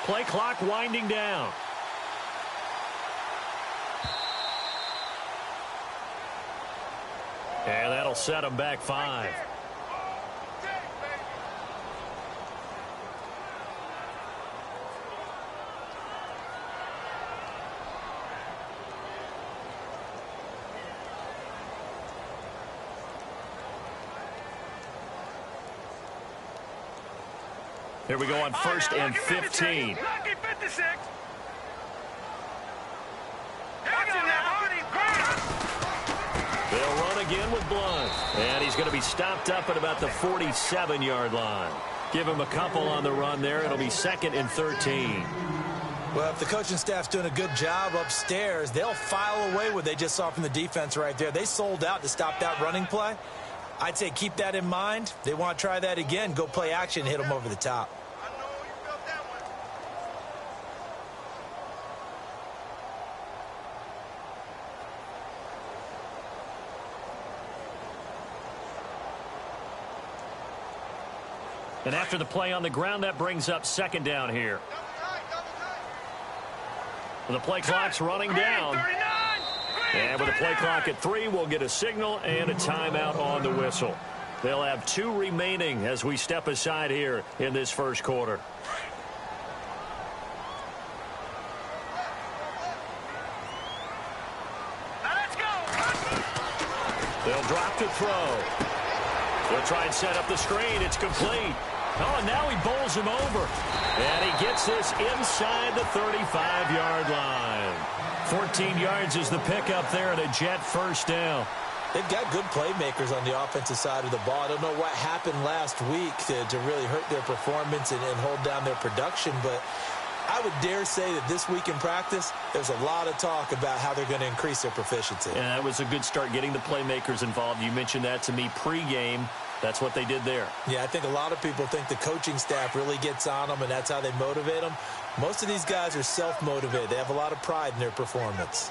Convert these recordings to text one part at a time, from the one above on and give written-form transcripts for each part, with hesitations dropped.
Play clock winding down. And that'll set them back 5. Here we go on 1st and 15. They'll run again with Blunt. And he's going to be stopped up at about the 47-yard line. Give him a couple on the run there. It'll be 2nd and 13. Well, if the coaching staff's doing a good job upstairs, they'll file away what they just saw from the defense right there. They sold out to stop that running play. I'd say keep that in mind. They want to try that again. Go play action, hit them over the top. And after the play on the ground, that brings up 2nd down here. The play clock's running down. And with the play clock at 3, we'll get a signal and a timeout on the whistle. They'll have 2 remaining as we step aside here in this first quarter. They'll drop to throw. They'll try and set up the screen. It's complete. Oh, and now he bowls him over. And he gets this inside the 35-yard line. 14 yards is the pickup there and a Jet first down. They've got good playmakers on the offensive side of the ball. I don't know what happened last week to really hurt their performance and hold down their production, but I would dare say that this week in practice, there's a lot of talk about how they're going to increase their proficiency. And that was a good start, getting the playmakers involved. You mentioned that to me pregame. That's what they did there. Yeah, I think a lot of people think the coaching staff really gets on them, and that's how they motivate them. Most of these guys are self-motivated. They have a lot of pride in their performance.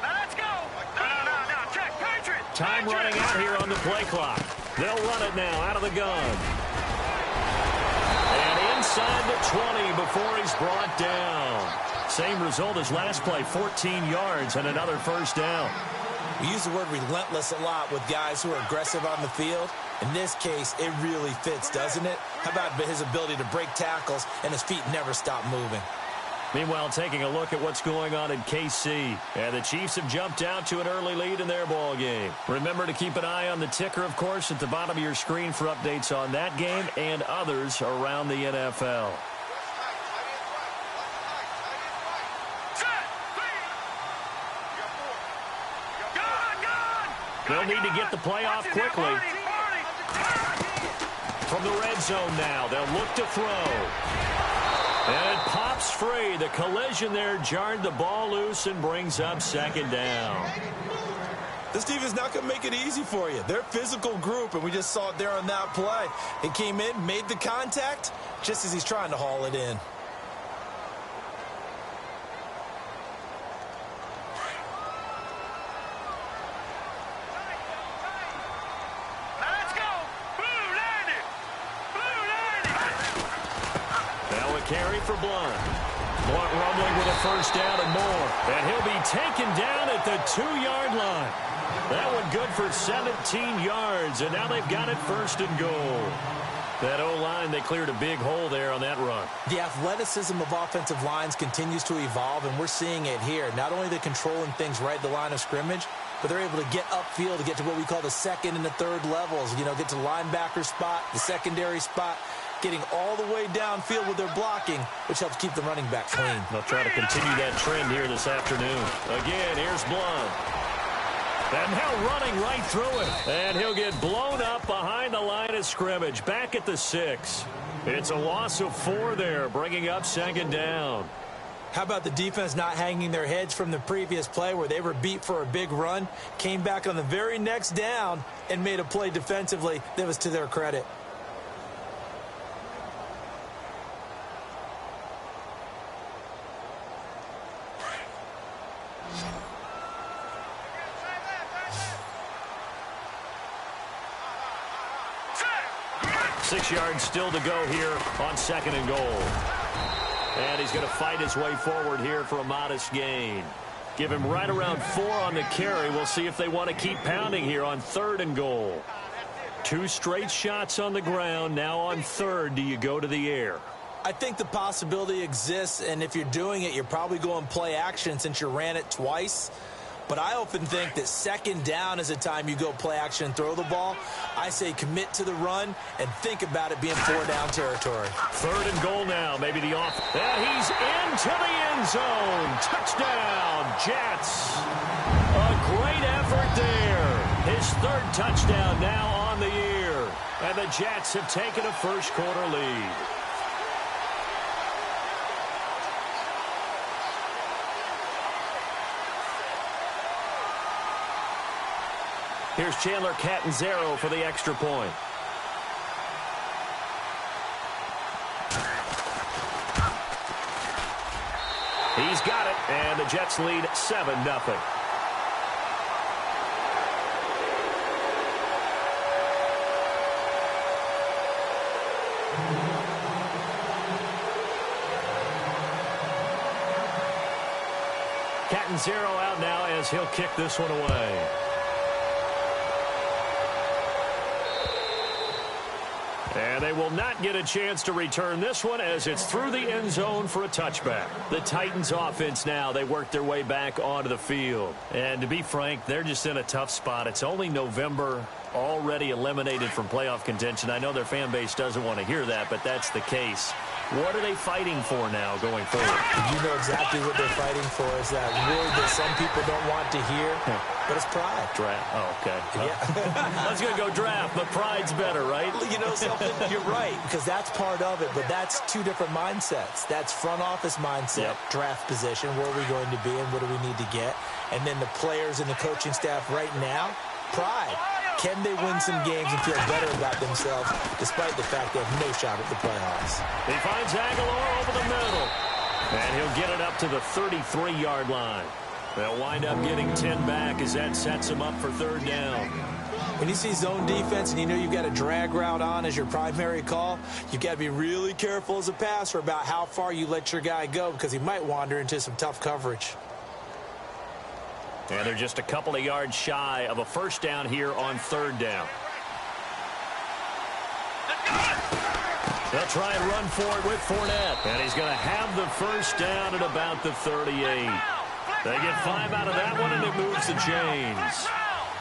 Let's go. No, check. Patriots. Time running out here on the play clock. They'll run it now out of the gun. And inside the 20 before he's brought down. Same result as last play, 14 yards and another first down. We use the word relentless a lot with guys who are aggressive on the field. In this case, it really fits, doesn't it? How about his ability to break tackles and his feet never stop moving? Meanwhile, taking a look at what's going on in KC. And the Chiefs have jumped out to an early lead in their ball game. Remember to keep an eye on the ticker, of course, at the bottom of your screen for updates on that game and others around the NFL. They'll need to get the play off quickly. From the red zone now, they'll look to throw. And it pops free. The collision there jarred the ball loose and brings up 2nd down. This defense is not going to make it easy for you. They're a physical group, and we just saw it there on that play. He came in, made the contact, just as he's trying to haul it in. Carry for Blunt. Blunt rumbling with a first down and more. And he'll be taken down at the 2-yard line. That one good for 17 yards, and now they've got it 1st and goal. That O-line, they cleared a big hole there on that run. The athleticism of offensive lines continues to evolve, and we're seeing it here. Not only are they controlling things right at the line of scrimmage, but they're able to get upfield to get to what we call the 2nd and the 3rd levels. You know, get to the linebacker spot, the secondary spot, getting all the way downfield with their blocking, which helps keep the running back clean. They'll try to continue that trend here this afternoon. Again, here's Blunt. And now running right through it. And he'll get blown up behind the line of scrimmage. Back at the 6. It's a loss of 4 there, bringing up 2nd down. How about the defense not hanging their heads from the previous play where they were beat for a big run, came back on the very next down, and made a play defensively that was to their credit. 6 yards still to go here on 2nd and goal. And he's going to fight his way forward here for a modest gain. Give him right around 4 on the carry. We'll see if they want to keep pounding here on 3rd and goal. 2 straight shots on the ground. Now on 3rd, do you go to the air? I think the possibility exists, and if you're doing it, you're probably going play action since you ran it twice. But I often think that 2nd down is a time you go play action and throw the ball. I say commit to the run and think about it being 4-down territory. 3rd and goal now. Maybe the off. And he's into the end zone. Touchdown, Jets. A great effort there. His 3rd touchdown now on the year. And the Jets have taken a first-quarter lead. Here's Chandler Catanzaro for the extra point. He's got it, and the Jets lead 7-0. Catanzaro out now as he'll kick this one away. And they will not get a chance to return this one as it's through the end zone for a touchback. The Titans offense now, they work their way back onto the field. And to be frank, they're just in a tough spot. It's only November, already eliminated from playoff contention. I know their fan base doesn't want to hear that, but that's the case. What are they fighting for now going forward? You know exactly what they're fighting for. Is that word that some people don't want to hear, but it's pride. Draft. Oh, okay. Yeah. I was going to go draft, but pride's better, right? You know something? You're right, because that's part of it, but that's 2 different mindsets. That's front office mindset, draft position, where are we going to be and what do we need to get? And then the players and the coaching staff right now, pride. Can they win some games and feel better about themselves despite the fact they have no shot at the playoffs? He finds Aguilar over the middle. And he'll get it up to the 33-yard line. They'll wind up getting 10 back as that sets him up for 3rd down. When you see zone defense and you know you've got a drag route on as your primary call, you've got to be really careful as a passer about how far you let your guy go because he might wander into some tough coverage. And they're just a couple of yards shy of a 1st down here on 3rd down. They'll try and run for it with Fournette. And he's going to have the 1st down at about the 38. They get 5 out of that one, and it moves the chains.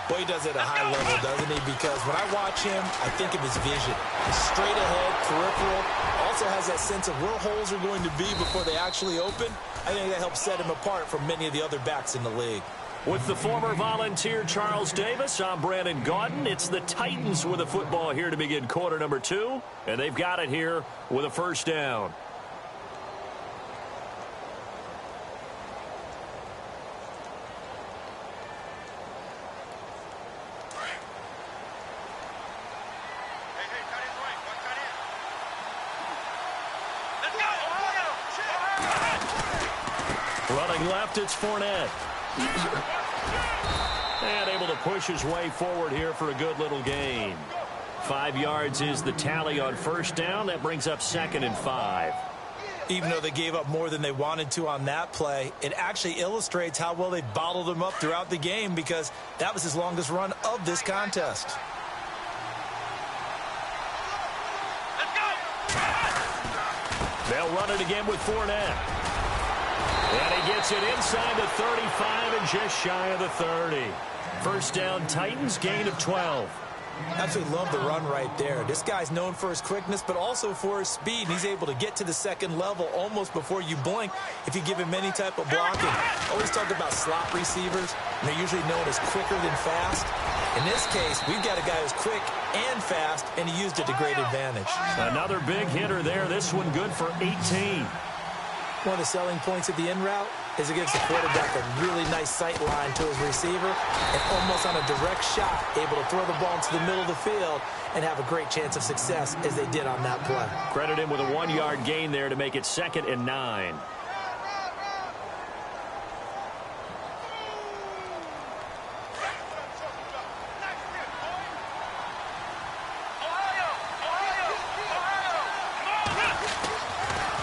Boy, he does it at a high level, doesn't he? Because when I watch him, I think of his vision. He's straight ahead, peripheral, also has that sense of where holes are going to be before they actually open. I think that helps set him apart from many of the other backs in the league. With the former Volunteer Charles Davis, I'm Brandon Gaudin. It's the Titans with the football here to begin quarter number 2. And they've got it here with a 1st down. Running left, it's Fournette. And able to push his way forward here for a good little gain. 5 yards is the tally on 1st down. That brings up 2nd and 5. Even though they gave up more than they wanted to on that play, it actually illustrates how well they bottled him up throughout the game because that was his longest run of this contest. They'll run it again with Fournette. And he gets it inside the 35 and just shy of the 30. 1st down, Titans, gain of 12. Absolutely love the run right there. This guy's known for his quickness, but also for his speed. He's able to get to the 2nd level almost before you blink if you give him any type of blocking. Always talk about slot receivers, and they're usually known as quicker than fast. In this case, we've got a guy who's quick and fast, and he used it to great advantage. Another big hitter there. This one good for 18. One of the selling points of the in route is it gives the quarterback a really nice sight line to his receiver and almost on a direct shot able to throw the ball into the middle of the field and have a great chance of success as they did on that play. Credit him with a 1-yard gain there to make it 2nd and 9.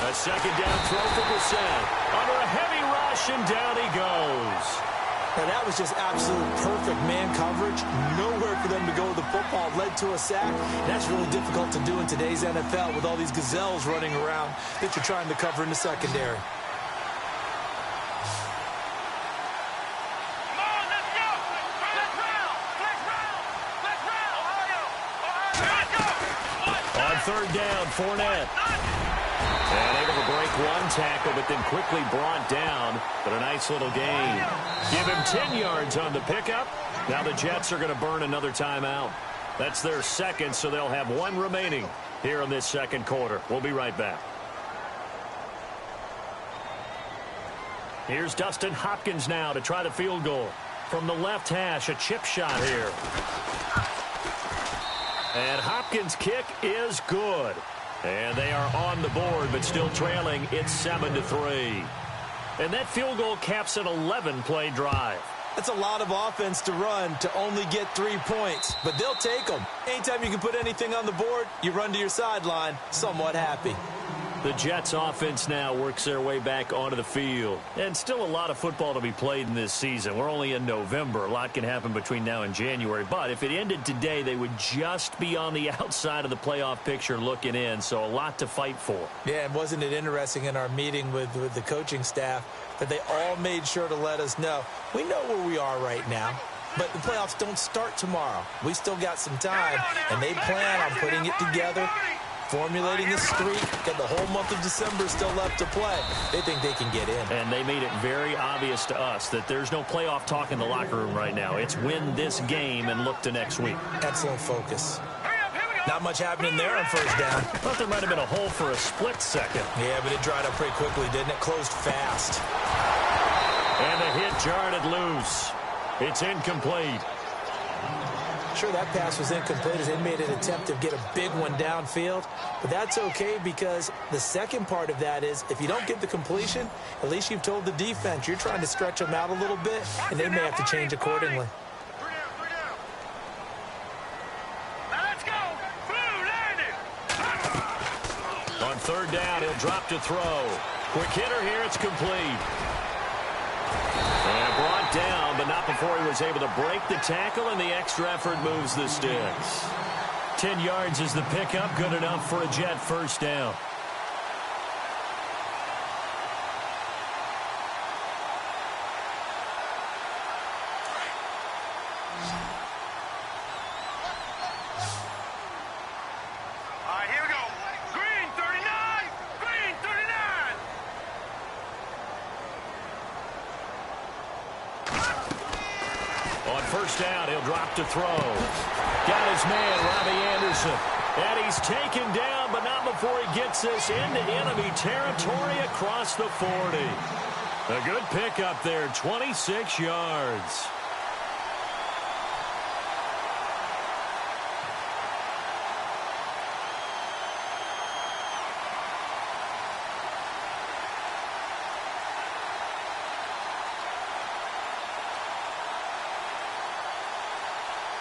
A second down throw for Brissett. Under a heavy rush, and down he goes. Now, that was just absolute perfect man coverage. Nowhere for them to go with the football. Led to a sack. That's really difficult to do in today's NFL with all these gazelles running around that you're trying to cover in the secondary. On third down, Fournette. And able to break one tackle, but then quickly brought down. But a nice little gain. Give him 10 yards on the pickup. Now the Jets are going to burn another timeout. That's their second, so they'll have one remaining here in this second quarter. We'll be right back. Here's Dustin Hopkins now to try the field goal. From the left hash, a chip shot here. And Hopkins' kick is good. And they are on the board, but still trailing. It's 7-3. And that field goal caps an 11-play drive. That's a lot of offense to run to only get 3 points, but they'll take them. Anytime you can put anything on the board, you run to your sideline somewhat happy. The Jets offense now works their way back onto the field. And still a lot of football to be played in this season. We're only in November. A lot can happen between now and January. But if it ended today, they would just be on the outside of the playoff picture looking in. So a lot to fight for. Yeah, and wasn't it interesting in our meeting with the coaching staff that they all made sure to let us know, we know where we are right now. But the playoffs don't start tomorrow. We still got some time, and they plan on putting it together, formulating a streak, got the whole month of December still left to play. They think they can get in. And they made it very obvious to us that there's no playoff talk in the locker room right now. It's win this game and look to next week. Excellent focus. Not much happening there on first down. Thought there might have been a hole for a split second. Yeah, but it dried up pretty quickly, didn't it? Closed fast. And the hit jarred it loose. It's incomplete. Sure, that pass was incomplete as they made an attempt to get a big one downfield. But that's okay because the second part of that is if you don't get the completion, at least you've told the defense you're trying to stretch them out a little bit, and they may have to change accordingly. On third down, he'll drop to throw. Quick hitter here, it's complete. And brought down, but not before he was able to break the tackle, and the extra effort moves the sticks. 10 yards is the pickup, good enough for a Jet first down. First down, he'll drop to throw. Got his man, Robbie Anderson. And he's taken down, but not before he gets this into enemy territory across the 40. A good pickup there, 26 yards.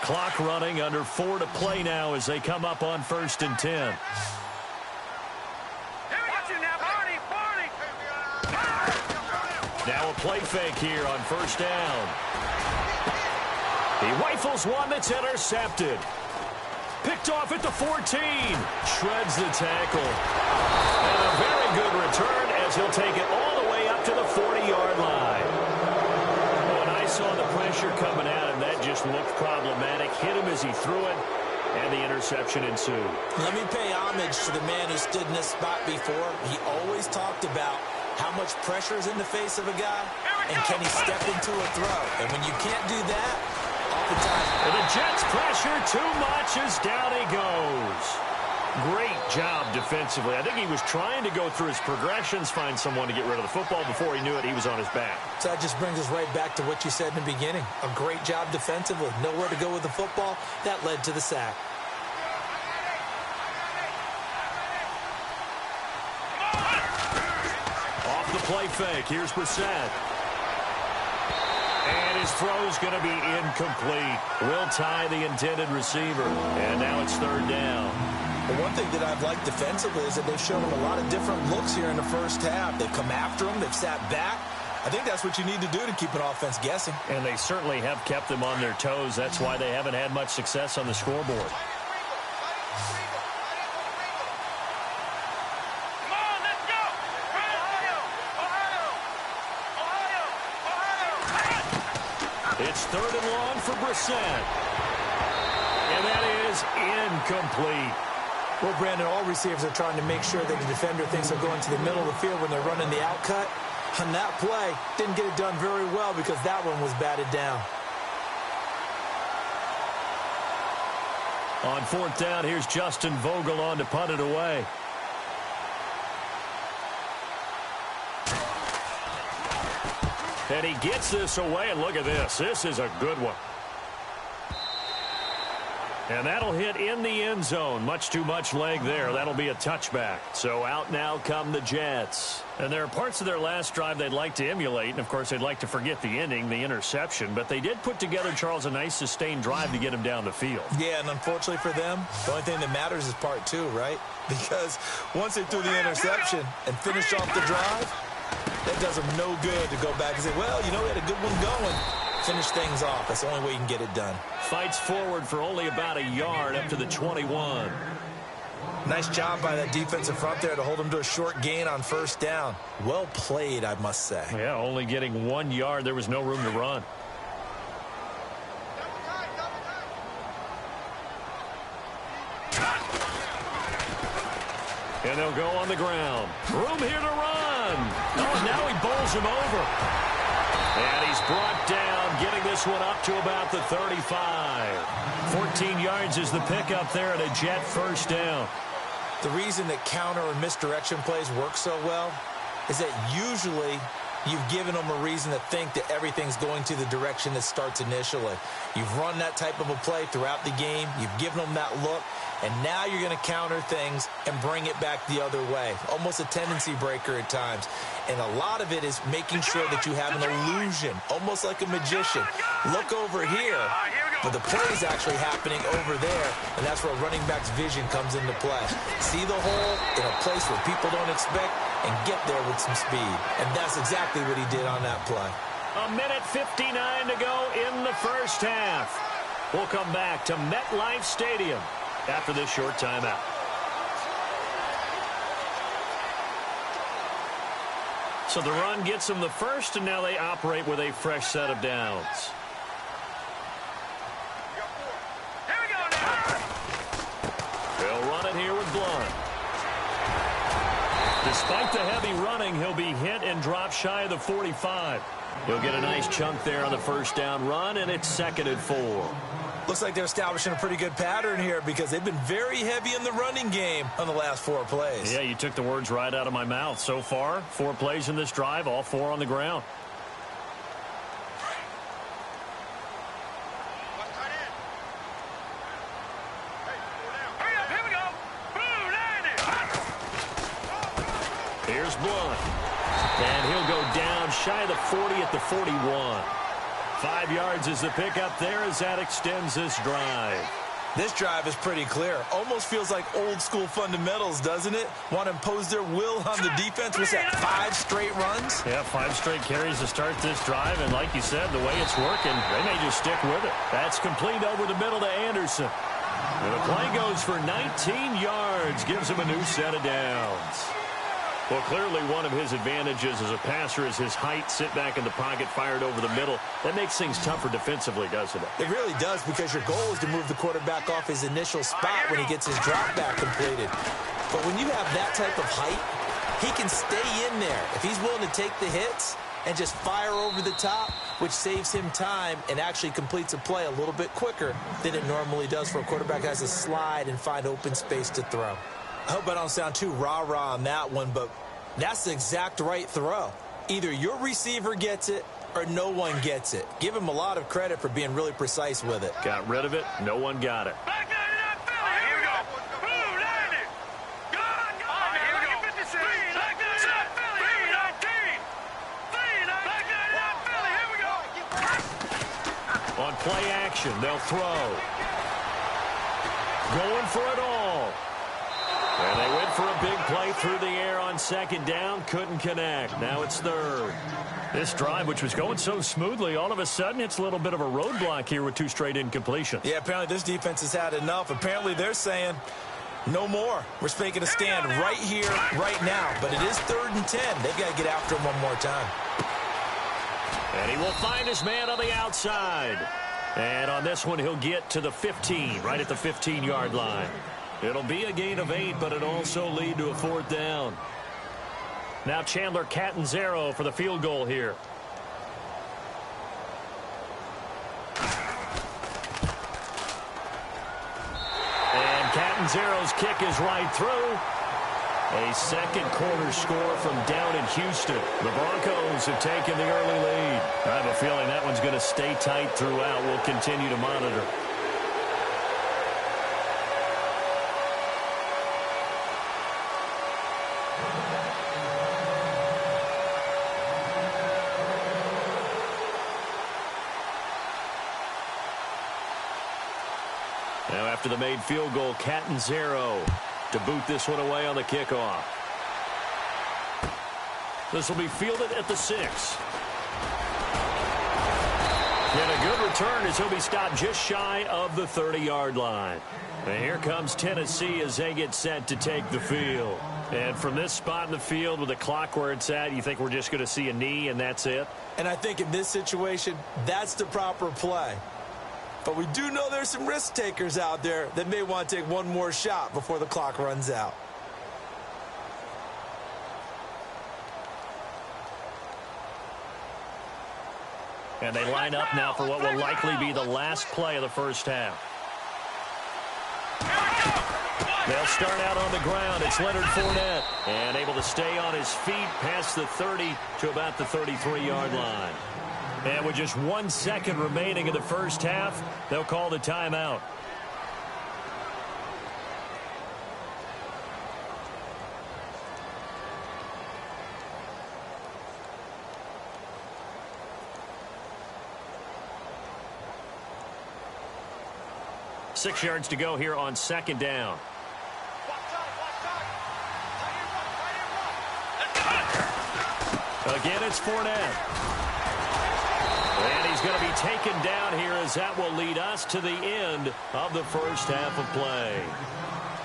Clock running, under 4 to play now as they come up on 1st and 10. Now a play fake here on first down. He rifles one that's intercepted. Picked off at the 14. Shreds the tackle. And a very good return as he'll take it all the way up to the 40-yard line. When I saw the pressure coming at him, that just looked problematic. Hit him as he threw it, and the interception ensued. Let me pay homage to the man who stood in this spot before. He always talked about how much pressure is in the face of a guy, and can he step into a throw. And when you can't do that, oftentimes... And the Jets pressure too much as down he goes. Great job defensively. I think he was trying to go through his progressions, find someone to get rid of the football. Before he knew it, he was on his back. So that just brings us right back to what you said in the beginning. A great job defensively. Nowhere to go with the football. That led to the sack. Off the play fake. Here's Brissett. And his throw's going to be incomplete. Will tie the intended receiver. And now it's third down. Well, one thing that I've liked defensively is that they've shown them a lot of different looks here in the first half. They've come after them. They've sat back. I think that's what you need to do to keep an offense guessing. And they certainly have kept them on their toes. That's why they haven't had much success on the scoreboard. It's 3rd and long for Brissett. And that is incomplete. Well, Brandon, all receivers are trying to make sure that the defender thinks they're going to the middle of the field when they're running the outcut. On that play, didn't get it done very well because that one was batted down. On 4th down, here's Justin Vogel on to punt it away. And he gets this away, and look at this. This is a good one. And that'll hit in the end zone. Much too much leg there. That'll be a touchback. So out now come the Jets. And there are parts of their last drive they'd like to emulate. And, of course, they'd like to forget the ending, the interception. But they did put together, Charles, a nice sustained drive to get him down the field. Yeah, and unfortunately for them, the only thing that matters is part 2, right? Because once they threw the interception and finished off the drive, that does them no good to go back and say, well, you know, we had a good one going. Finish things off. That's the only way you can get it done. Fights forward for only about a yard up to the 21. Nice job by that defensive front there to hold them to a short gain on 1st down. Well played, I must say. Yeah, only getting 1 yard. There was no room to run. And they'll go on the ground. Room here to run. Oh, now he bowls him over. And he's brought down, getting this one up to about the 35. 14 yards is the pickup there at a Jet 1st down. The reason that counter or misdirection plays work so well is that usually you've given them a reason to think that everything's going to the direction that starts initially. You've run that type of a play throughout the game. You've given them that look. And now you're going to counter things and bring it back the other way. Almost a tendency breaker at times. And a lot of it is making sure that you have an illusion, almost like a magician. Look over here, but the play is actually happening over there, and that's where running back's vision comes into play. See the hole in a place where people don't expect and get there with some speed. And that's exactly what he did on that play. 1:59 to go in the first half. We'll come back to MetLife Stadium after this short timeout. So the run gets them the first, and now they operate with a fresh set of downs. Here we go now. They'll run it here with Blunt. Despite the heavy running, he'll be hit and drop shy of the 45. He'll get a nice chunk there on the 1st down run, and it's 2nd and 4. Looks like they're establishing a pretty good pattern here because they've been very heavy in the running game on the last 4 plays. Yeah, you took the words right out of my mouth. So far, 4 plays in this drive, all 4 on the ground. Hurry up, here we go. Blue, 90. Here's Blunt. And he'll go down shy of the 40 at the 41. 5 yards is the pickup there as that extends this drive. This drive is pretty clear. Almost feels like old school fundamentals, doesn't it? Want to impose their will on the defense. Was that 5 straight runs? Yeah, 5 straight carries to start this drive. And like you said, the way it's working, they may just stick with it. That's complete over the middle to Anderson. And the play goes for 19 yards. Gives him a new set of downs. Well, clearly one of his advantages as a passer is his height. Sit back in the pocket, fired over the middle. That makes things tougher defensively, doesn't it? It really does, because your goal is to move the quarterback off his initial spot when he gets his drop back completed. But when you have that type of height, he can stay in there. If he's willing to take the hits and just fire over the top, which saves him time and actually completes a play a little bit quicker than it normally does for a quarterback who has to slide and find open space to throw. I hope I don't sound too rah-rah on that one, but that's the exact right throw. Either your receiver gets it or no one gets it. Give him a lot of credit for being really precise with it. Got rid of it. No one got it. Back 99 Philly, here we go. Blue, 90. Good. Here we go. 56. Back 99 Philly, 319. 319. Back 99 Philly, here we go. On play action, they'll throw. Going for it all. went for a big play through the air on second down. Couldn't connect. Now it's third. This drive, which was going so smoothly, all of a sudden it's a little bit of a roadblock here with 2 straight incompletions. Yeah, apparently this defense has had enough. Apparently they're saying no more. We're making a stand right here, right now. But it is 3rd and 10. They've got to get after him one more time. And he will find his man on the outside. And on this one, he'll get to the 15, right at the 15-yard line. It'll be a gain of 8, but it'll also lead to a 4th down. Now Chandler Catanzaro for the field goal here. And Catanzaro's kick is right through. A second quarter score from down in Houston. The Broncos have taken the early lead. I have a feeling that one's going to stay tight throughout. We'll continue to monitor. Now after the made field goal, Catanzaro to boot this one away on the kickoff. This will be fielded at the 6. And a good return as he'll be stopped just shy of the 30-yard line. And here comes Tennessee as they get set to take the field. And from this spot in the field with the clock where it's at, you think we're just going to see a knee and that's it? And I think in this situation, that's the proper play. But we do know there's some risk takers out there that may want to take one more shot before the clock runs out. And they line up now for what will likely be the last play of the first half. They'll start out on the ground. It's Leonard Fournette. And able to stay on his feet past the 30 to about the 33-yard line. And with just 1 second remaining in the first half, they'll call the timeout. Six yards to go here on second down. Again, it's Fournette. And he's going to be taken down here as that will lead us to the end of the first half of play.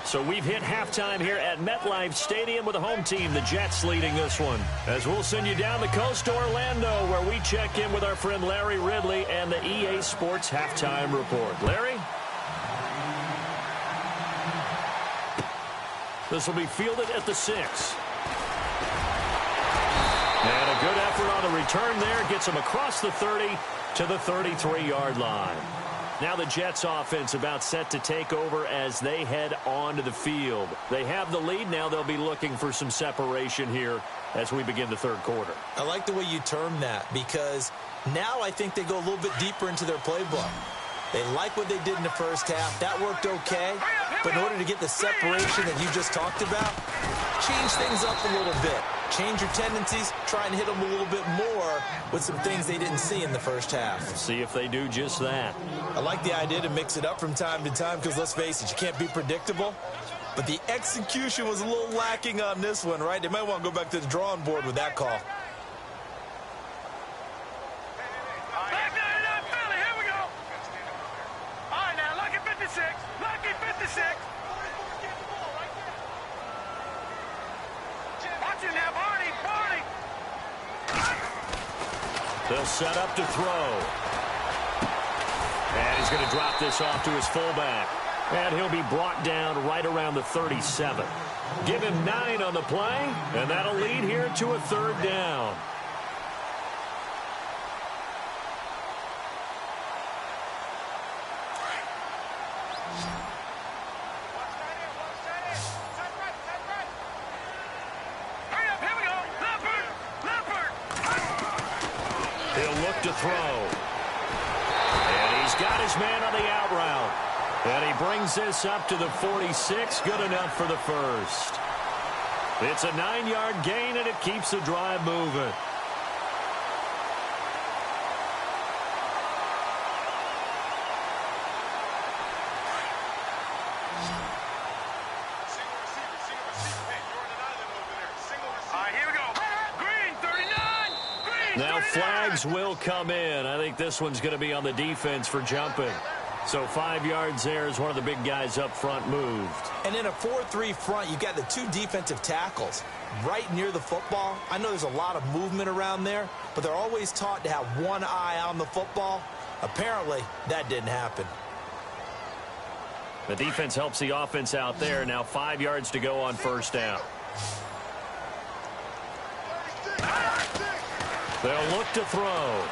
So we've hit halftime here at MetLife Stadium with the home team, the Jets, leading this one. As we'll send you down the coast to Orlando, where we check in with our friend Larry Ridley and the EA Sports Halftime Report. Larry? This will be fielded at the 6. And a good effort on the return there. Gets him across the 30 to the 33-yard line. Now the Jets offense about set to take over as they head onto the field. They have the lead. Now they'll be looking for some separation here as we begin the third quarter. I like the way you term that because now I think they go a little bit deeper into their playbook. They like what they did in the first half. That worked okay. But in order to get the separation that you just talked about, change things up a little bit. Change your tendencies. Try and hit them a little bit more with some things they didn't see in the first half. See if they do just that. I like the idea to mix it up from time to time because, let's face it, you can't be predictable. But the execution was a little lacking on this one, right? They might want to go back to the drawing board with that call. They'll set up to throw. And he's going to drop this off to his fullback. And he'll be brought down right around the 37. Give him 9 on the play, and that'll lead here to a third down. To throw. And he's got his man on the out route. And he brings this up to the 46. Good enough for the first. It's a 9-yard gain, and it keeps the drive moving. Now flags will come in. I think this one's going to be on the defense for jumping. So 5 yards there as one of the big guys up front moved. And in a 4-3 front, you've got the 2 defensive tackles right near the football. I know there's a lot of movement around there, but they're always taught to have one eye on the football. Apparently, that didn't happen. The defense helps the offense out there. Now 5 yards to go on first down. They'll look to throw.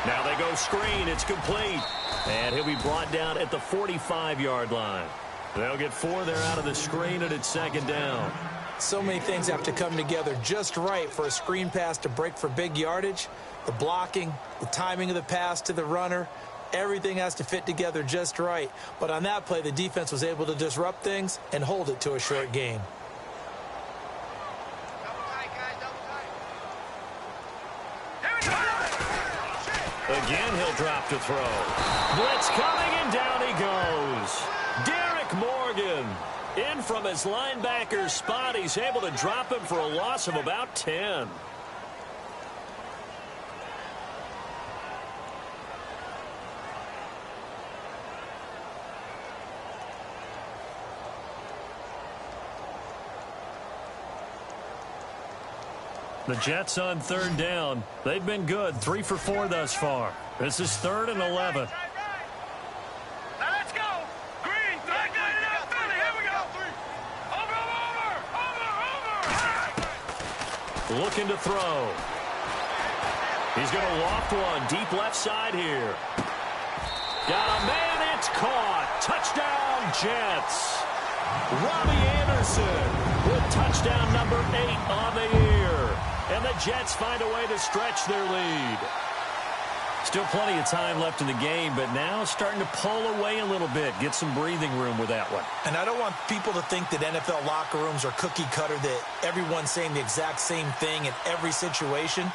Now they go screen. It's complete. And he'll be brought down at the 45-yard line. They'll get 4 there out of the screen, and it's second down. So many things have to come together just right for a screen pass to break for big yardage. The blocking, the timing of the pass to the runner, everything has to fit together just right. But on that play, the defense was able to disrupt things and hold it to a short game. Again, he'll drop to throw. Blitz coming, and down he goes. Derek Morgan in from his linebacker spot. He's able to drop him for a loss of about 10. The Jets on third down. They've been good. 3 for 4 thus far. This is 3rd and 11. Now let's go. Green, back line it up, Philly. Here we go. Over. Looking to throw. He's going to loft one. Deep left side here. Got a man. It's caught. Touchdown, Jets. Robbie Anderson with touchdown number 8 on the year. And the Jets find a way to stretch their lead. Still plenty of time left in the game, but now starting to pull away a little bit. Get some breathing room with that one. And I don't want people to think that NFL locker rooms are cookie cutter, that everyone's saying the exact same thing in every situation.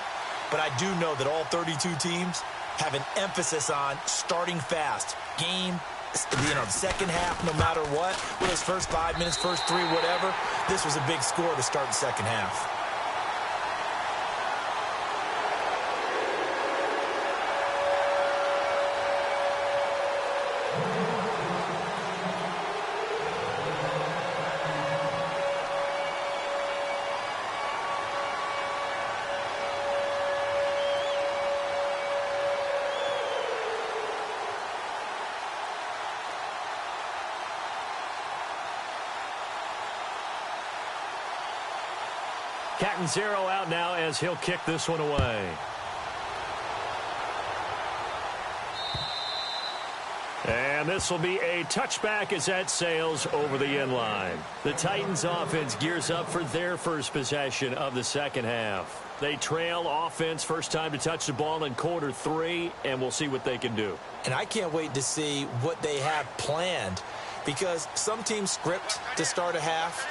But I do know that all 32 teams have an emphasis on starting fast. Game, the second half, no matter what. Whether it's first 5 minutes, first 3, whatever. This was a big score to start the second half. Cat and 0 out now as he'll kick this one away. And this will be a touchback as that sails over the end line. The Titans offense gears up for their first possession of the second half. They trail offense, first time to touch the ball in quarter 3, and we'll see what they can do. And I can't wait to see what they have planned, because some teams script to start a half.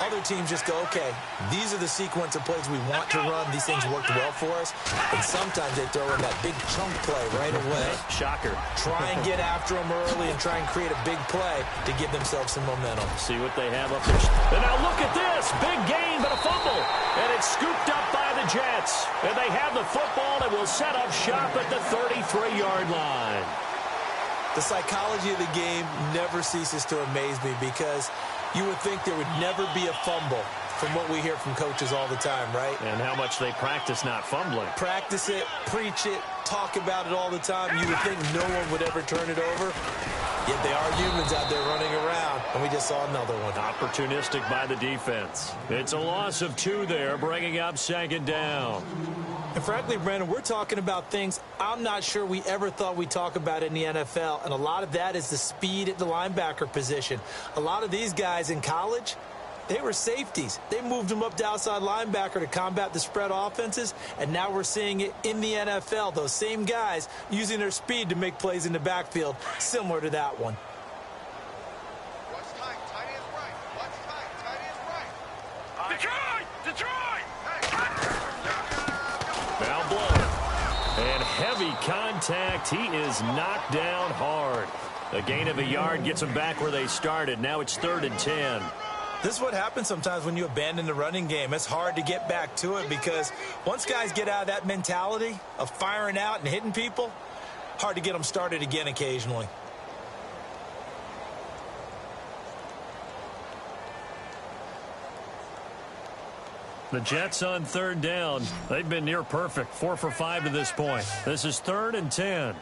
Other teams just go, okay, these are the sequence of plays we want to run. These things worked well for us. And sometimes they throw in that big chunk play right away. Shocker. Try and get after them early and try and create a big play to give themselves some momentum. See what they have up there. And now look at this. Big gain, but a fumble. And it's scooped up by the Jets. And they have the football and will set up shop at the 33-yard line. The psychology of the game never ceases to amaze me, because you would think there would never be a fumble from what we hear from coaches all the time, right? And how much they practice not fumbling. Practice it, preach it, talk about it all the time. You would think no one would ever turn it over. Yet they are humans out there running around, and we just saw another one. Opportunistic by the defense. It's a loss of 2 there, bringing up second down. And frankly, Brandon, we're talking about things I'm not sure we ever thought we'd talk about in the NFL. And a lot of that is the speed at the linebacker position. A lot of these guys in college, they were safeties. They moved them up to outside linebacker to combat the spread offenses. And now we're seeing it in the NFL. Those same guys using their speed to make plays in the backfield, similar to that one. What's tight? Tight is right. What's tight? Tight is right. Detroit! Detroit! Now blown. And heavy contact. He is knocked down hard. A gain of a yard gets them back where they started. Now it's 3rd and 10. This is what happens sometimes when you abandon the running game. It's hard to get back to it because once guys get out of that mentality of firing out and hitting people, hard to get them started again occasionally. The Jets on third down. They've been near perfect, 4 for 5 to this point. This is 3rd and 10.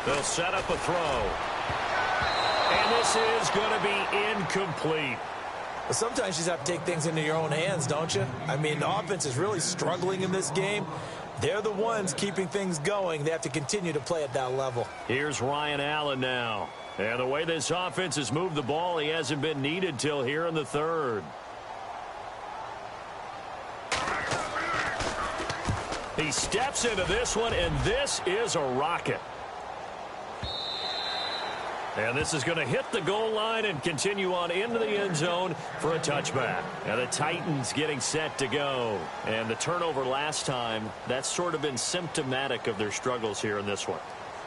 They'll set up a throw. And this is going to be incomplete. But sometimes you just have to take things into your own hands, don't you? I mean, the offense is really struggling in this game. They're the ones keeping things going. They have to continue to play at that level. Here's Ryan Allen now. And the way this offense has moved the ball, he hasn't been needed till here in the 3rd. He steps into this one, and this is a rocket. And this is going to hit the goal line and continue on into the end zone for a touchback. And the Titans getting set to go. And the turnover last time, that's sort of been symptomatic of their struggles here in this one.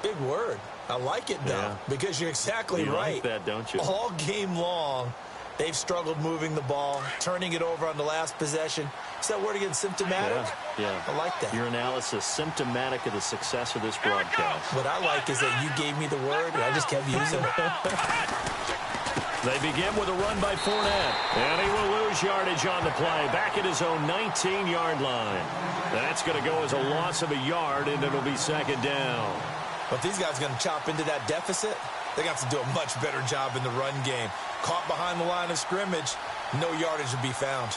Big word. I like it, though, because you're exactly right. You like that, don't you? All game long, they've struggled moving the ball, turning it over on the last possession. Is that word again, symptomatic? Yeah. I like that. Your analysis, symptomatic of the success of this broadcast. What I like is that you gave me the word, and I just kept using it. They begin with a run by Fournette, and he will lose yardage on the play, back at his own 19-yard line. That's going to go as a loss of a yard, and it'll be 2nd down. But these guys are going to chop into that deficit. They're going to have to do a much better job in the run game. Caught behind the line of scrimmage, no yardage to be found.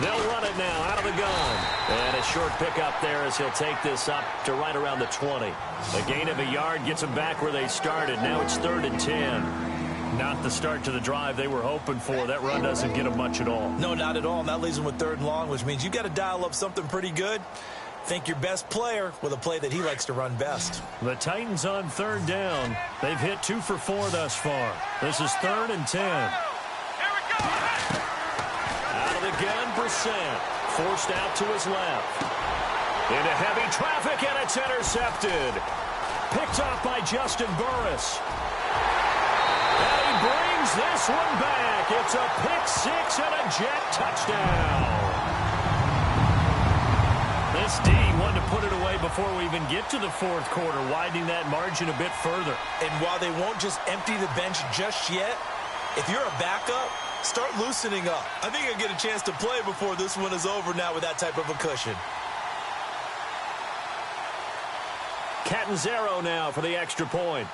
They'll run it now out of the gun. And a short pickup there as he'll take this up to right around the 20. A gain of a yard gets them back where they started. Now it's 3rd and 10. Not the start to the drive they were hoping for. That run doesn't get them much at all. No, not at all. And that leaves them with 3rd and long, which means you got to dial up something pretty good. Think your best player with a play that he likes to run best. The Titans on 3rd down. They've hit 2 for 4 thus far. This is 3rd and 10. Out of the gun, Brissett. Forced out to his left. Into heavy traffic, and it's intercepted. Picked off by Justin Burris. And he brings this one back. It's a pick-6 and a Jet touchdown. This D wanted to put it away before we even get to the 4th quarter, widening that margin a bit further. And while they won't just empty the bench just yet, if you're a backup, start loosening up. I think I get a chance to play before this one is over now with that type of a cushion. Catanzaro now for the extra point.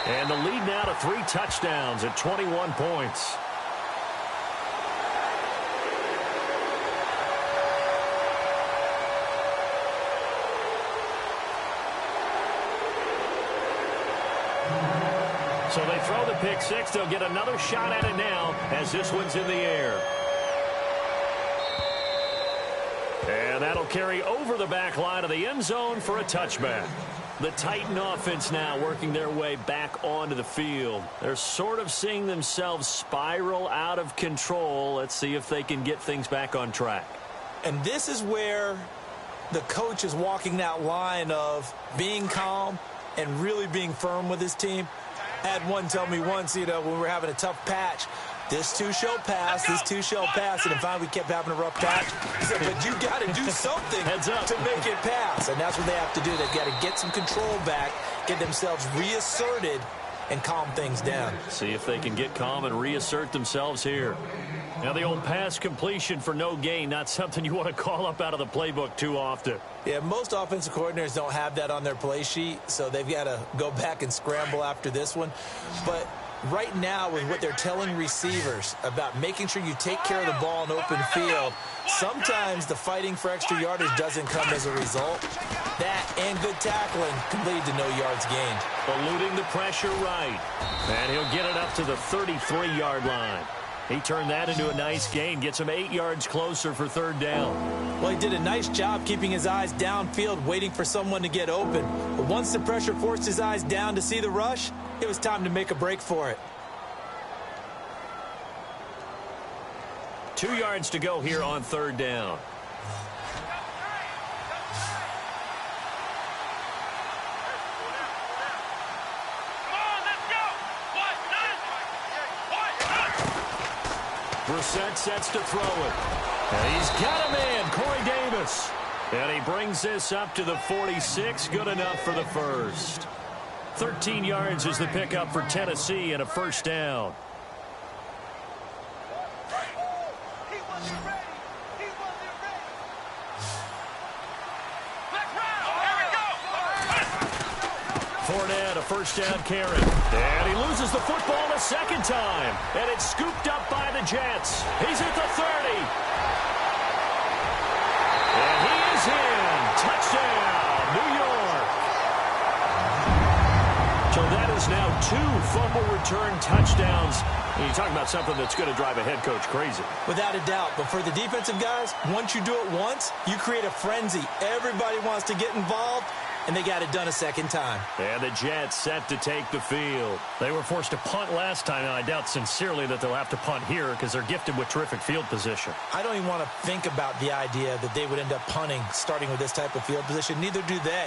And the lead now to 3 touchdowns at 21 points. So they throw the pick-6. They'll get another shot at it now as this one's in the air. And that'll carry over the back line of the end zone for a touchback. The Titan offense now working their way back onto the field. They're sort of seeing themselves spiral out of control. Let's see if they can get things back on track. And this is where the coach is walking that line of being calm and really being firm with his team. I had one tell me once, when we were having a tough patch, this too shall pass, this too shall pass. And finally we kept having a rough patch. He said, but you got to do something to make it pass. And that's what they have to do. They've got to get some control back, get themselves reasserted, and calm things down. See if they can get calm and reassert themselves here. Now the old pass completion for no gain, not something you want to call up out of the playbook too often. Yeah, most offensive coordinators don't have that on their play sheet, so they've got to go back and scramble after this one. But right now, with what they're telling receivers about making sure you take care of the ball in open field, sometimes the fighting for extra yardage doesn't come as a result. That and good tackling can lead to no yards gained. Eluding the pressure right. And he'll get it up to the 33-yard line. He turned that into a nice gain, gets him 8 yards closer for third down. Well, he did a nice job keeping his eyes downfield, waiting for someone to get open. But once the pressure forced his eyes down to see the rush, it was time to make a break for it. 2 yards to go here on third down. Brissett sets to throw it. And he's got a man, Corey Davis. And he brings this up to the 46. Good enough for the first. 13 yards is the pickup for Tennessee and a first down. Fournette, a first down carry. And he loses the football a second time. And it's scooped up by the Jets. He's at the 30. And he is in. Touchdown, New York. So that is now 2 fumble return touchdowns. And you talk about something that's going to drive a head coach crazy. Without a doubt. But for the defensive guys, once you do it once, you create a frenzy. Everybody wants to get involved. And they got it done a second time. And the Jets set to take the field. They were forced to punt last time, and I doubt sincerely that they'll have to punt here because they're gifted with terrific field position. I don't even want to think about the idea that they would end up punting starting with this type of field position. Neither do they.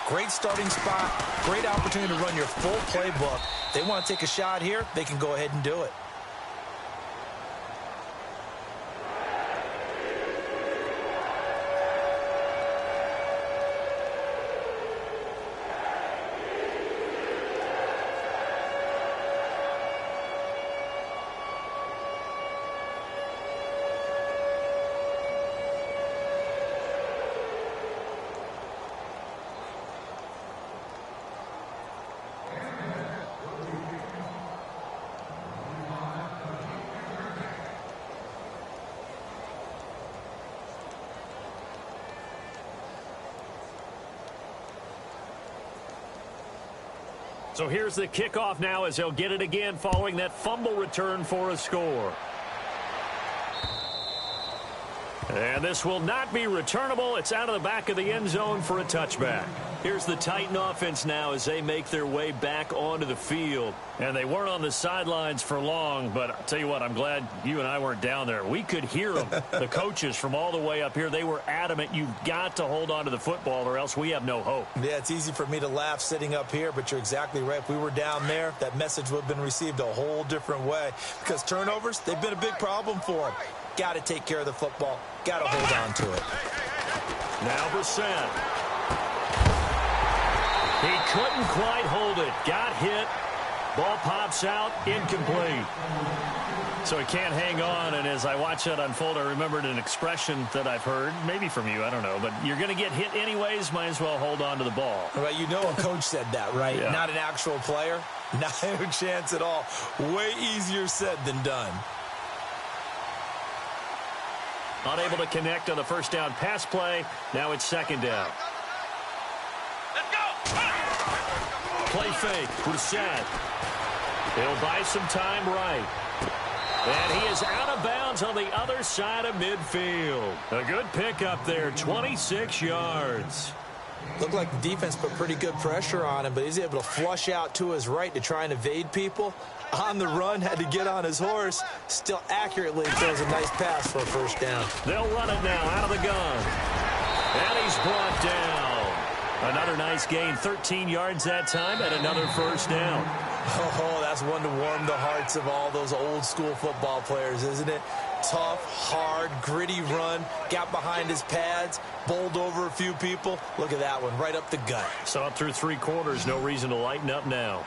Great starting spot, great opportunity to run your full playbook. They want to take a shot here, they can go ahead and do it. So here's the kickoff now as they'll get it again following that fumble return for a score. And this will not be returnable. It's out of the back of the end zone for a touchback. Here's the Titan offense now as they make their way back onto the field. And they weren't on the sidelines for long, but I'll tell you what, I'm glad you and I weren't down there. We could hear them, the coaches from all the way up here. They were adamant, you've got to hold on to the football or else we have no hope. Yeah, it's easy for me to laugh sitting up here, but you're exactly right. If we were down there, that message would have been received a whole different way. Because turnovers, they've been a big problem for them. Got to take care of the football. Got to hold on to it. Now Brissett. He couldn't quite hold it. Got hit. Ball pops out. Incomplete. So he can't hang on, and as I watch that unfold, I remembered an expression that I've heard, maybe from you, I don't know, but you're going to get hit anyways, might as well hold on to the ball. Right, you know a coach said that, right? Yeah. Not an actual player. Not a chance at all. Way easier said than done. Unable to connect on the first down pass play. Now it's second down. Let's go! Play fake. Brissett. He'll buy some time right. And he is out of bounds on the other side of midfield. A good pickup there, 26 yards. Looked like the defense put pretty good pressure on him, but he's able to flush out to his right to try and evade people. On the run, had to get on his horse. Still accurately throws a nice pass for a first down. They'll run it now out of the gun. And he's brought down. Another nice gain, 13 yards that time, and another first down. Oh, that's one to warm the hearts of all those old school football players, isn't it? Tough, hard, gritty run, got behind his pads, bowled over a few people. Look at that one, right up the gut. So up through 3 quarters, no reason to lighten up now.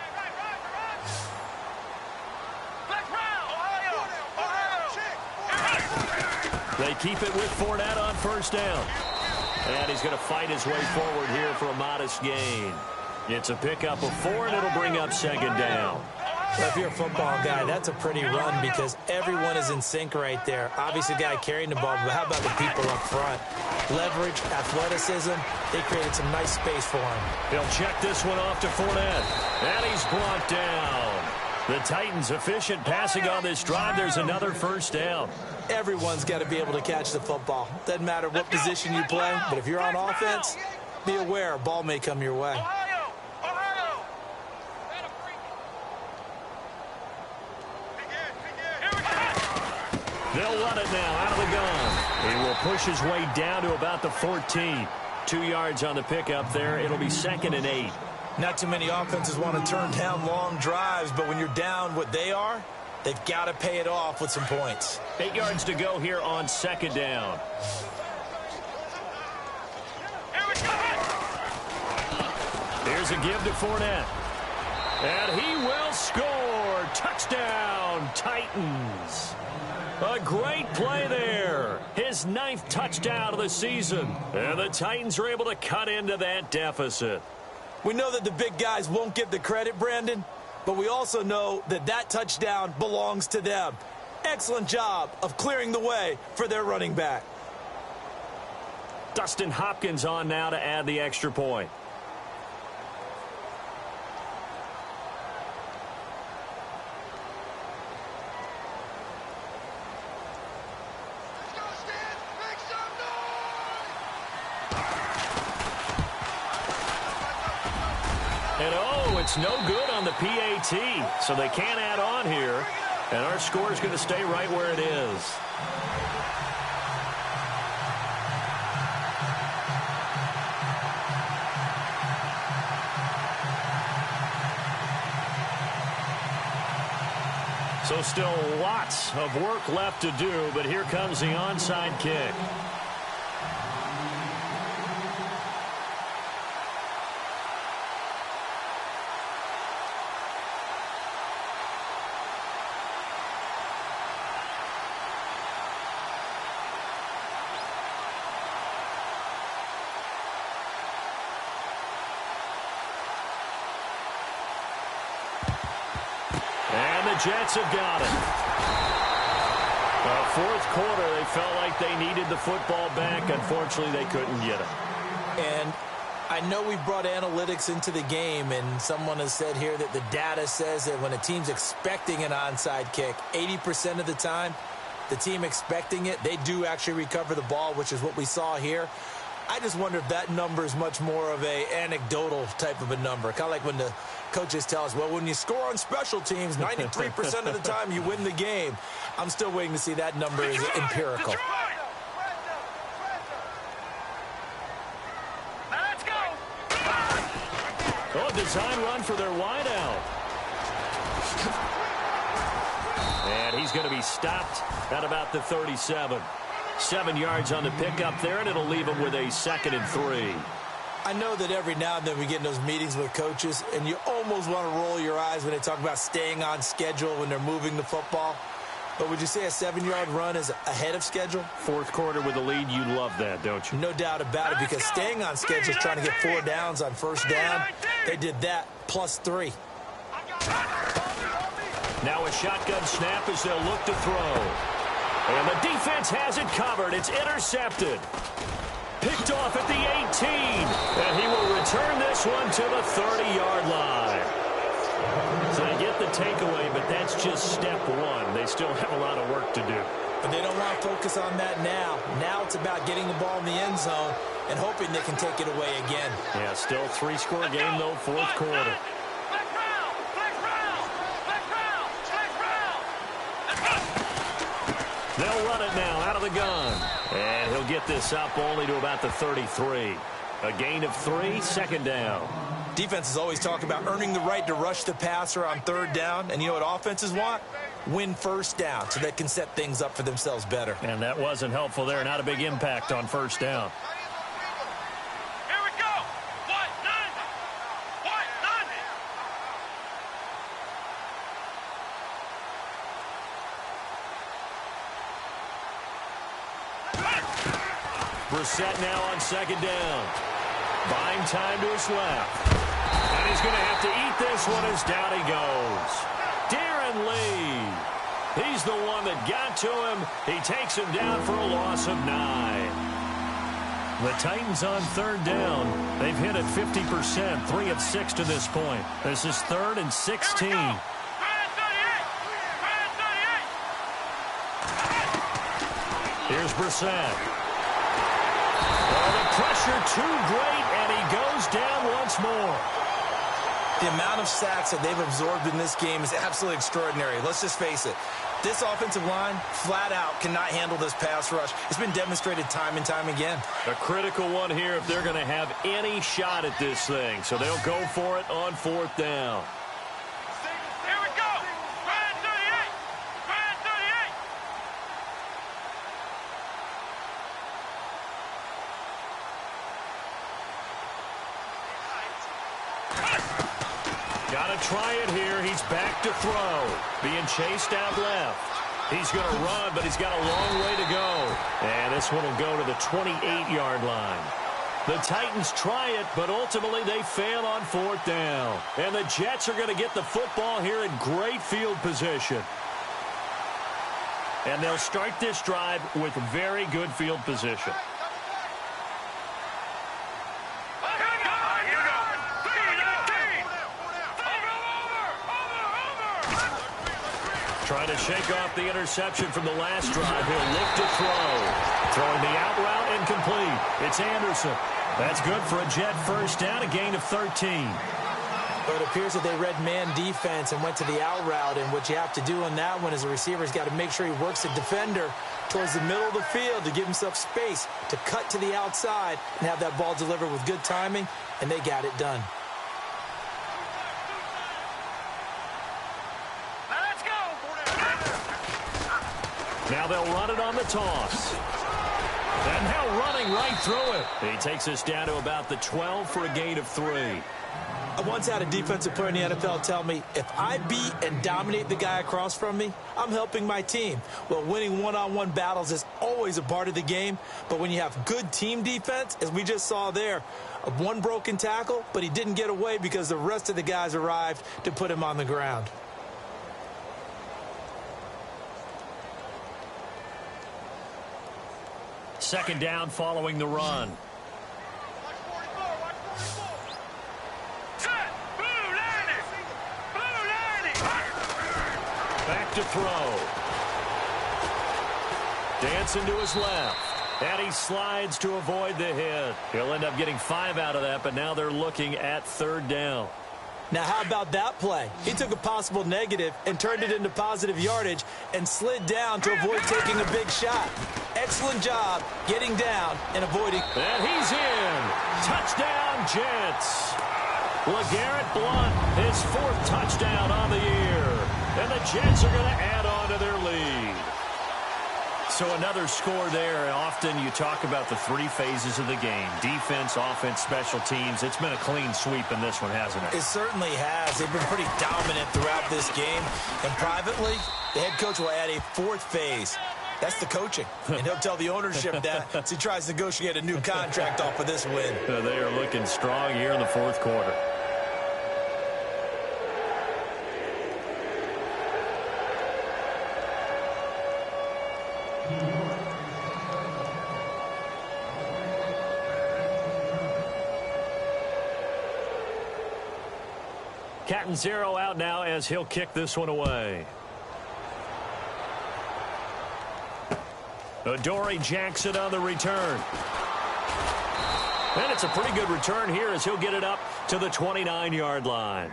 They keep it with Fournette on first down. And he's going to fight his way forward here for a modest gain. It's a pickup of 4, and it'll bring up second down. Well, if you're a football guy, that's a pretty run because everyone is in sync right there. Obviously, the guy carrying the ball, but how about the people up front? Leverage, athleticism, they created some nice space for him. He'll check this one off to Fournette. And he's brought down. The Titans efficient passing on this drive. There's another first down. Everyone's got to be able to catch the football. Doesn't matter what position you play, but if you're on offense, be aware a ball may come your way. They'll run it now out of the gun. He will push his way down to about the 14. 2 yards on the pickup there. It'll be 2nd and 8. Not too many offenses want to turn down long drives, but when you're down what they are, they've got to pay it off with some points. 8 yards to go here on 2nd down. Here's a give to Fournette. And he will score. Touchdown, Titans. A great play there. His 9th touchdown of the season. And the Titans are able to cut into that deficit. We know that the big guys won't get the credit, Brandon, but we also know that that touchdown belongs to them. Excellent job of clearing the way for their running back. Dustin Hopkins on now to add the extra point. And oh, it's no good on the PAT, so they can't add on here. And our score is going to stay right where it is. So still lots of work left to do, but here comes the onside kick. Jets have got it. Fourth quarter, they felt like they needed the football back. Unfortunately, they couldn't get it. And I know we brought analytics into the game, and someone has said here that the data says that when a team's expecting an onside kick, 80% of the time, the team expecting it, they do actually recover the ball, which is what we saw here. I just wonder if that number is much more of a anecdotal type of a number. Kind of like when the coaches tell us, well, when you score on special teams, 93% of the time you win the game. I'm still waiting to see that number is empirical. Let's go. Oh, design run for their wideout. And he's going to be stopped at about the 37. 7 yards on the pickup there, and it'll leave him with a 2nd and 3. I know that every now and then we get in those meetings with coaches, and you almost want to roll your eyes when they talk about staying on schedule when they're moving the football. But would you say a 7-yard run is ahead of schedule? Fourth quarter with a lead, you love that, don't you? No doubt about it, because staying on schedule is trying to get 4 downs on first down. They did that, +3. Now a shotgun snap as they'll look to throw. And the defense has it covered. It's intercepted. Picked off at the 18. And he will return this one to the 30-yard line. So they get the takeaway, but that's just step one. They still have a lot of work to do. But they don't want to focus on that now. Now it's about getting the ball in the end zone and hoping they can take it away again. Yeah, still 3-score game, though, fourth quarter. They'll run it now out of the gun. And he'll get this up only to about the 33. A gain of 3, 2nd down. Defenses always talk about earning the right to rush the passer on 3rd down. And you know what offenses want? Win first down so they can set things up for themselves better. And that wasn't helpful there. Not a big impact on first down. Here we go. What? None. What? None. Brissett now on 2nd down. Buying time to his left. And he's going to have to eat this one as down he goes. Darren Lee. He's the one that got to him. He takes him down for a loss of 9. The Titans on 3rd down. They've hit it 50%, 3 of 6 to this point. This is 3rd and 16. Here's Brissett. Oh, the pressure too great, and he goes down once more. The amount of sacks that they've absorbed in this game is absolutely extraordinary. Let's just face it. This offensive line, flat out, cannot handle this pass rush. It's been demonstrated time and time again. A critical one here if they're going to have any shot at this thing. So they'll go for it on 4th down. Here we go. Grand 38. Grand 38. Got to try it here. He's back to throw. Being chased out left. He's going to run, but he's got a long way to go. And this one will go to the 28-yard line. The Titans try it, but ultimately they fail on 4th down. And the Jets are going to get the football here in great field position. And they'll start this drive with very good field position. Trying to shake off the interception from the last drive. He'll look to throw. Throwing the out route incomplete. It's Anderson. That's good for a Jet first down, a gain of 13. But it appears that they read man defense and went to the out route. And what you have to do on that one is the receiver's got to make sure he works the defender towards the middle of the field to give himself space to cut to the outside and have that ball delivered with good timing, and they got it done. Now they'll run it on the toss. And now running right through it. He takes us down to about the 12 for a gain of 3. I once had a defensive player in the NFL tell me, if I beat and dominate the guy across from me, I'm helping my team. Well, winning one-on-one battles is always a part of the game, but when you have good team defense, as we just saw there, one broken tackle, but he didn't get away because the rest of the guys arrived to put him on the ground. Second down following the run. Back to throw. Dancing to his left. And he slides to avoid the hit. He'll end up getting 5 out of that, but now they're looking at 3rd down. Now, how about that play? He took a possible negative and turned it into positive yardage and slid down to avoid taking a big shot. Excellent job getting down and avoiding. And he's in. Touchdown, Jets. LeGarrette Blount, his 4th touchdown on the year. And the Jets are going to add on to their lead. So another score there. Often you talk about the 3 phases of the game. Defense, offense, special teams. It's been a clean sweep in this one, hasn't it? It certainly has. They've been pretty dominant throughout this game. And privately, the head coach will add a 4th phase. That's the coaching. And he'll tell the ownership that as he tries to negotiate a new contract off of this win. They are looking strong here in the 4th quarter. Catanzaro out now as he'll kick this one away. Adoree Jackson on the return. And it's a pretty good return here as he'll get it up to the 29-yard line.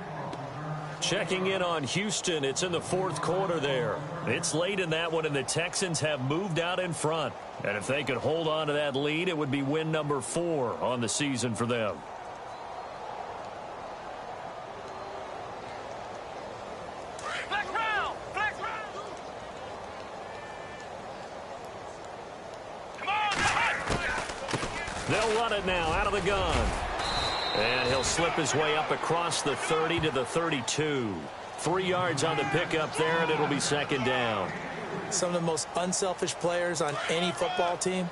Checking in on Houston. It's in the 4th quarter there. It's late in that one, and the Texans have moved out in front. And if they could hold on to that lead, it would be win number 4 on the season for them. They'll run it now out of the gun. And he'll slip his way up across the 30 to the 32. 3 yards on the pickup there, and it'll be 2nd down. Some of the most unselfish players on any football team,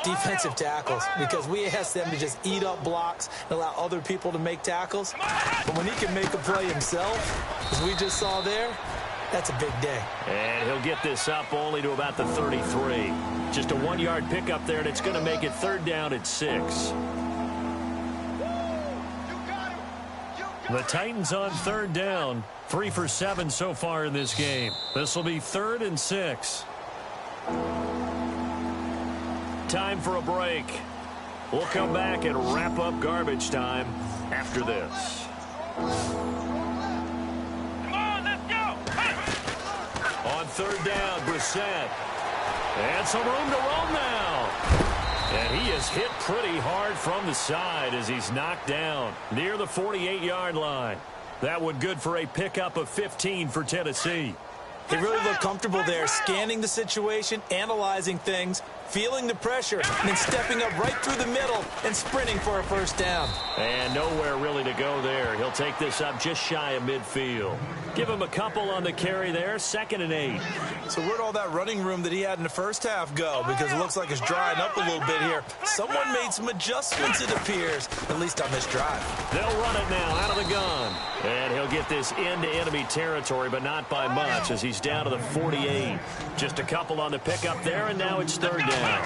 defensive tackles, because we ask them to just eat up blocks and allow other people to make tackles. But when he can make a play himself, as we just saw there, that's a big day. And he'll get this up only to about the 33. Just a 1-yard pickup there, and it's going to make it 3rd down at 6. The Titans on 3rd down, 3 for 7 so far in this game. This will be 3rd and 6. time for a break. We'll come back and wrap up garbage time after this. Come on, let's go. Hey. On third down, Brissett. And some room to roam now. And he is hit pretty hard from the side as he's knocked down near the 48-yard line. That one good for a pickup of 15 for Tennessee. He really looked comfortable there, scanning the situation, analyzing things, feeling the pressure, and then stepping up right through the middle and sprinting for a first down. And nowhere really to go there. He'll take this up just shy of midfield. Give him a couple on the carry there, 2nd and 8. So where'd all that running room that he had in the first half go? Because it looks like it's drying up a little bit here. Someone made some adjustments, it appears, at least on this drive. They'll run it now out of the gun. And he'll get this into enemy territory, but not by much as he's down to the 48. Just a couple on the pickup there, and now it's third down.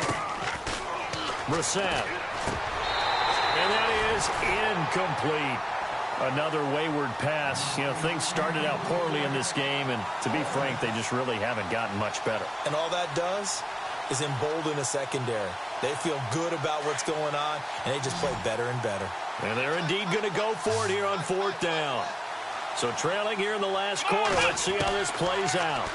Brissett. And that is incomplete. Another wayward pass. You know, things started out poorly in this game, and to be frank, they just really haven't gotten much better. And all that does is embolden a secondary. They feel good about what's going on, and they just play better and better. And they're indeed going to go for it here on fourth down. So trailing here in the last quarter, let's see how this plays out.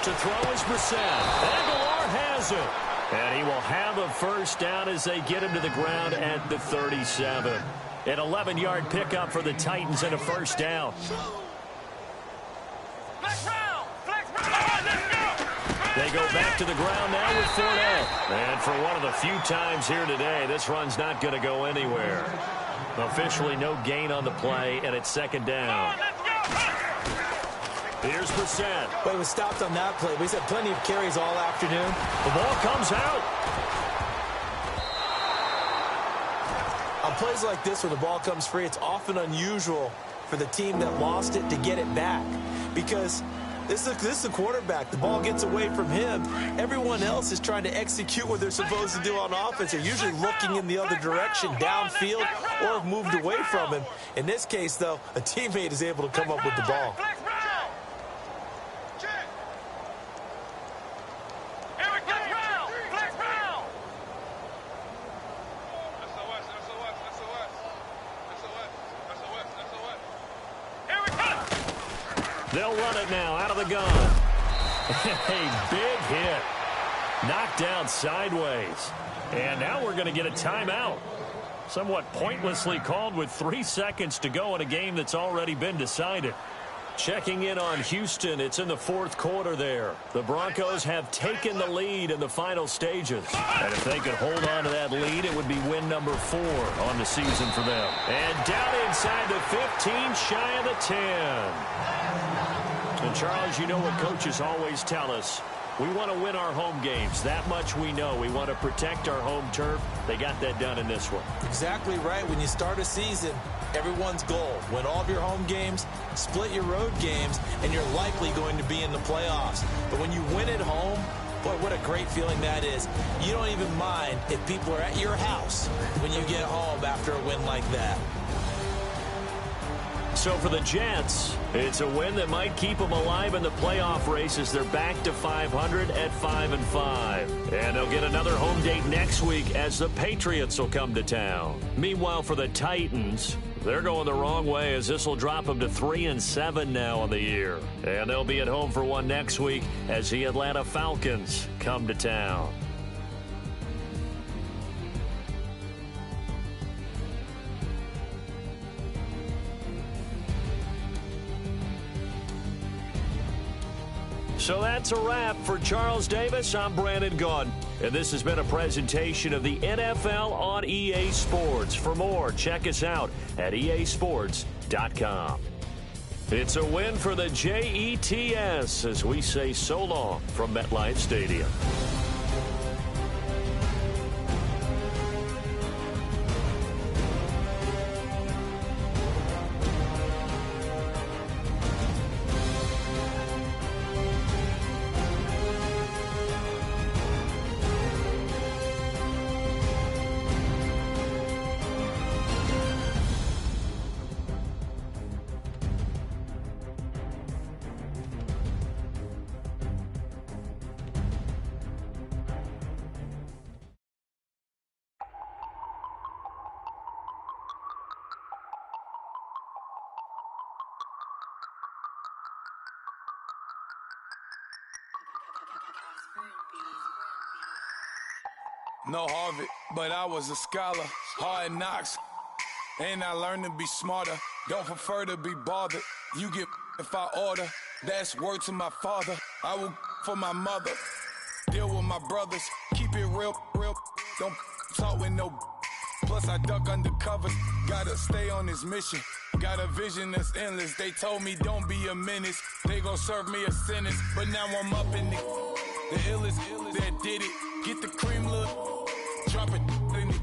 To throw is Brissett. Aguilar has it. And he will have a first down as they get him to the ground at the 37. An 11-yard pickup for the Titans and a first down. Flex round. Flex round. Let's go. They go back to the ground now with Fournette. And for one of the few times here today, this run's not going to go anywhere. Officially no gain on the play, and it's second down. Here's Brissett. But he was stopped on that play, but he's had plenty of carries all afternoon. The ball comes out. On plays like this where the ball comes free, it's often unusual for the team that lost it to get it back. Because this is the quarterback. The ball gets away from him. Everyone else is trying to execute what they're supposed to do on offense. They're usually looking in the other direction, downfield, or have moved away from him. In this case, though, a teammate is able to come up with the ball. They'll run it now out of the gun. A big hit. Knocked down sideways. And now we're going to get a timeout. Somewhat pointlessly called with 3 seconds to go in a game that's already been decided. Checking in on Houston, it's in the fourth quarter there. The Broncos have taken the lead in the final stages. And if they could hold on to that lead, it would be win number 4 on the season for them. And down inside the 15, shy of the 10. And Charles, you know what coaches always tell us. We want to win our home games. That much we know. We want to protect our home turf. They got that done in this one. Exactly right. When you start a season, everyone's goal: win all of your home games, split your road games, and you're likely going to be in the playoffs. But when you win at home, boy, what a great feeling that is. You don't even mind if people are at your house when you get home after a win like that. So for the Jets, it's a win that might keep them alive in the playoff race as they're back to 500 at 5-5. And they'll get another home date next week as the Patriots will come to town. Meanwhile, for the Titans, they're going the wrong way as this will drop them to 3-7 now on the year. And they'll be at home for one next week as the Atlanta Falcons come to town. So that's a wrap. For Charles Davis, I'm Brandon Gaudin. And this has been a presentation of the NFL on EA Sports. For more, check us out at easports.com. It's a win for the Jets as we say so long from MetLife Stadium. no Harvard, but I was a scholar. Hard knocks, and I learned to be smarter. Don't prefer to be bothered. You get if I order. That's word to my father. I will for my mother. Deal with my brothers. Keep it real, real. Don't talk with no. Plus I duck under covers. Gotta stay on this mission. Got a vision that's endless. They told me don't be a menace. They gon' serve me a sentence. But now I'm up in the illest that did it. Get the cream, look. Drop it in it.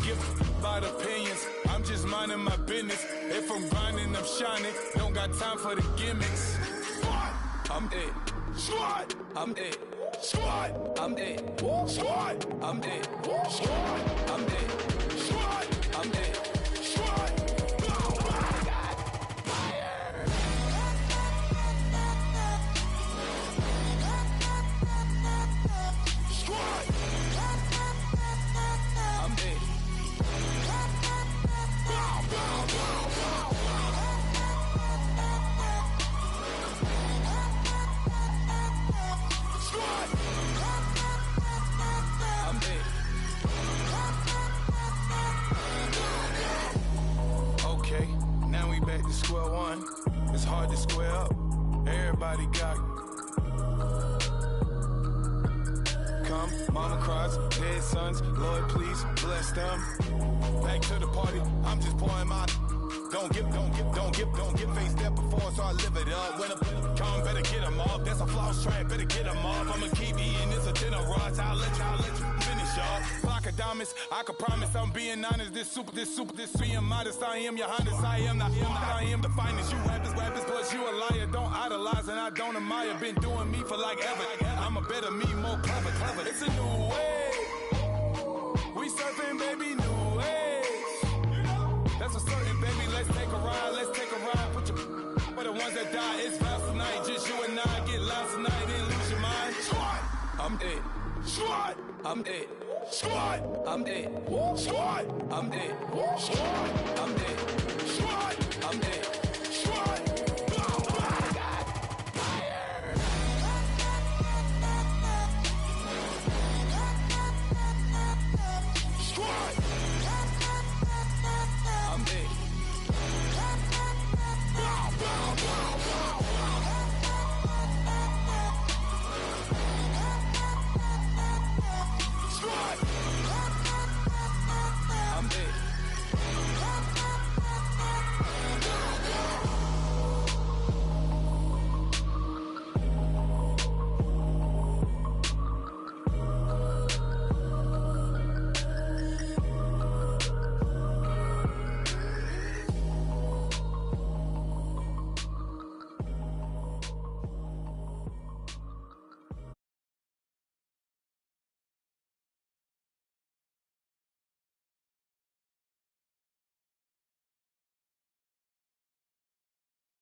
Give about opinions. I'm just minding my business. If I'm grinding, I'm shining. Don't got time for the gimmicks. I'm it. Squad. I'm it. Squad. I'm it. Squad. I'm it. Squad. I'm it. Squad. I'm it. Squad. Back to square one. It's hard to square up. Everybody got come. Mama cries, dead sons. Lord, please bless them. Back to the party. I'm just pouring my. Don't get face step before, so I live it up. When I come, better get them off. That's a floss track, better get them off. I'ma keep eating this a dinner rush. I'll let you finish, y'all. Block of diamonds, I can promise I'm being honest. This being modest. I am your highness, I am not I am the finest. You rappers, plus you a liar. Don't idolize and I don't admire. Been doing me for like ever. I'm a better me, more clever. It's a new way. We surfing, baby, new ways. That's a certain, baby. Let's take a ride. Put your for the ones that die. It's vows tonight. Just you and I get lost tonight and lose your mind. Squad. I'm it. Squad. I'm it. Squad. I'm it. Squad. I'm it. Squad. I'm it.